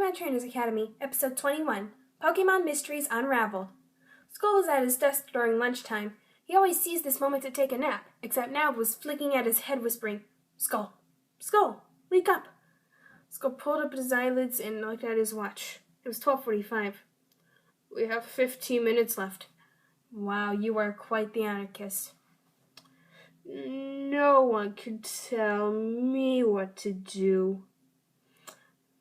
Pokemon Trainers Academy, Episode 21, Pokemon Mysteries Unraveled. Skull was at his desk during lunchtime. He always seized this moment to take a nap, except now was flicking at his head whispering, "Skull! Skull! Wake up!" Skull pulled up his eyelids and looked at his watch. It was 12:45. "We have 15 minutes left." "Wow, you are quite the anarchist." "No one can tell me what to do."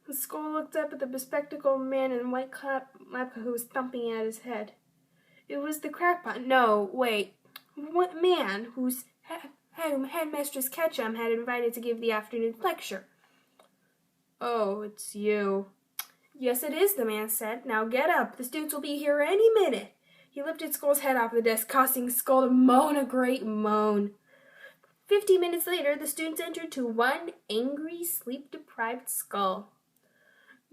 The Skull looked up at the bespectacled man in white lab coat who was thumping at his head. It was the crackpot. No, wait. What man whose headmistress Ketchum had invited to give the afternoon lecture? "Oh, it's you." "Yes, it is," the man said. "Now get up. The students will be here any minute." He lifted Skull's head off the desk, causing Skull to moan a great moan. 15 minutes later, the students entered to one angry, sleep-deprived Skull.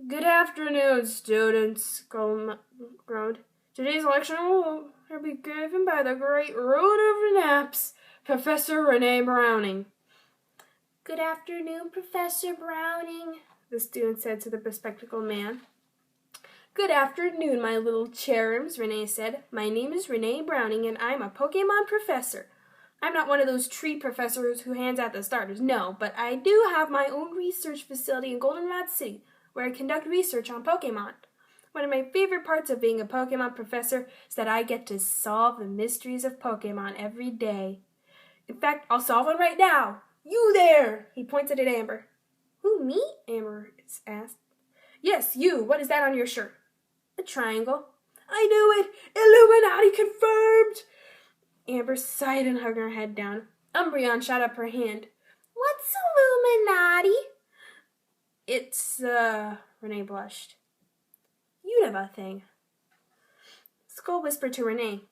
"Good afternoon, students," Skull groaned. "Today's lecture will be given by the great root of naps, Professor Rene Browning." "Good afternoon, Professor Browning," the student said to the bespectacled man. "Good afternoon, my little cherubs," Rene said. "My name is Rene Browning, and I'm a Pokemon professor. I'm not one of those tree professors who hands out the starters, no, but I do have my own research facility in Goldenrod City, where I conduct research on Pokemon. One of my favorite parts of being a Pokemon professor is that I get to solve the mysteries of Pokemon every day. In fact, I'll solve one right now. You there!" He pointed at Amber. "Who, me?" Amber asked. "Yes, you. What is that on your shirt?" "A triangle." "I knew it! Illuminati confirmed!" Amber sighed and hung her head down. Umbreon shot up her hand. "What's Illuminati?" It's, Rene blushed. Unova thing. Skull whispered to Rene,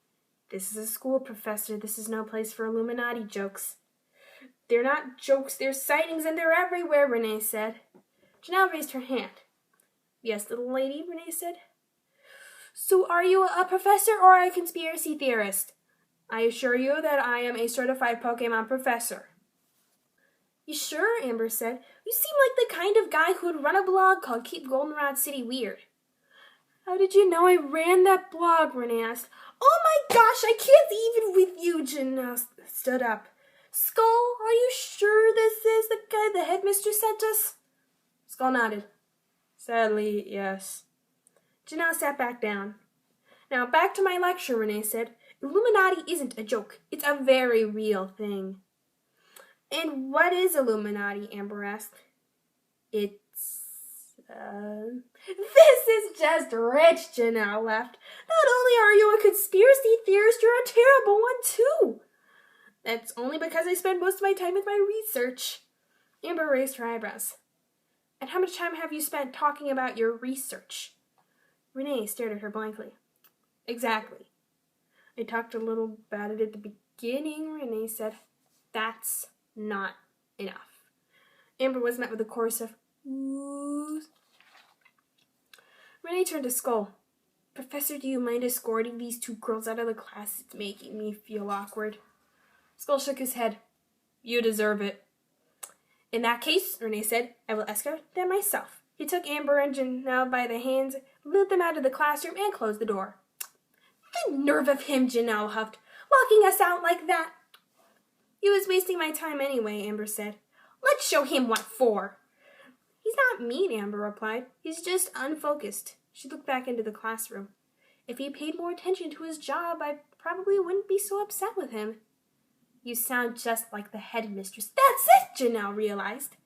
"This is a school, Professor. This is no place for Illuminati jokes." "They're not jokes, they're sightings, and they're everywhere," Rene said. Janelle raised her hand. "Yes, little lady," Rene said. "So are you a professor or a conspiracy theorist?" "I assure you that I am a certified Pokemon professor." "You sure?" Amber said. "You seem like the kind of guy who would run a blog called Keep Goldenrod City Weird." "How did you know I ran that blog?" Rene asked. "Oh my gosh, I can't even with you," Janelle stood up. "Skull, are you sure this is the guy the headmistress sent us?" Skull nodded. "Sadly, yes." Janelle sat back down. "Now back to my lecture," Rene said. "Illuminati isn't a joke. It's a very real thing." "And what is Illuminati?" Amber asked. This is just rich," Janelle laughed. "Not only are you a conspiracy theorist, you're a terrible one, too." "That's only because I spend most of my time with my research." Amber raised her eyebrows. "And how much time have you spent talking about your research?" Rene stared at her blankly. "Exactly. I talked a little about it at the beginning," Rene said. "That's not enough." Amber was met with a chorus of oohs. Rene turned to Skull. "Professor, do you mind escorting these two girls out of the class? It's making me feel awkward." Skull shook his head. "You deserve it." "In that case," Rene said, "I will escort them myself." He took Amber and Janelle by the hands, led them out of the classroom, and closed the door. "The nerve of him," Janelle huffed, "locking us out like that." "He was wasting my time anyway," Amber said. "Let's show him what for." "He's not mean," Amber replied. "He's just unfocused." She looked back into the classroom. "If he paid more attention to his job, I probably wouldn't be so upset with him." "You sound just like the headmistress." "That's it," Janelle realized.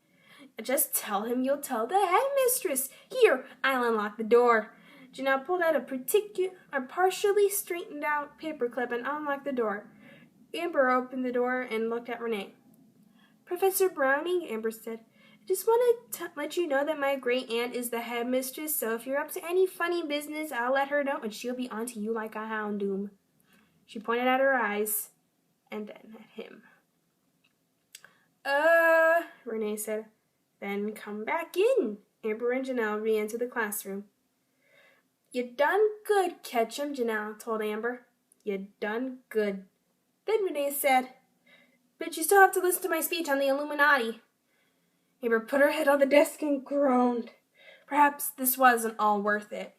"Just tell him you'll tell the headmistress. Here, I'll unlock the door." Janelle pulled out a partially straightened out paperclip and unlocked the door. Amber opened the door and looked at Rene. "Professor Browning," Amber said, "I just want to let you know that my great aunt is the headmistress, so if you're up to any funny business, I'll let her know, and she'll be on to you like a houndoom." She pointed at her eyes, and then at him. Rene said. "Then come back in." Amber and Janelle re-entered the classroom. "You done good, Ketchum," Janelle told Amber. "You done good." Then Rene said, "But you still have to listen to my speech on the Illuminati." Amber put her head on the desk and groaned. Perhaps this wasn't all worth it.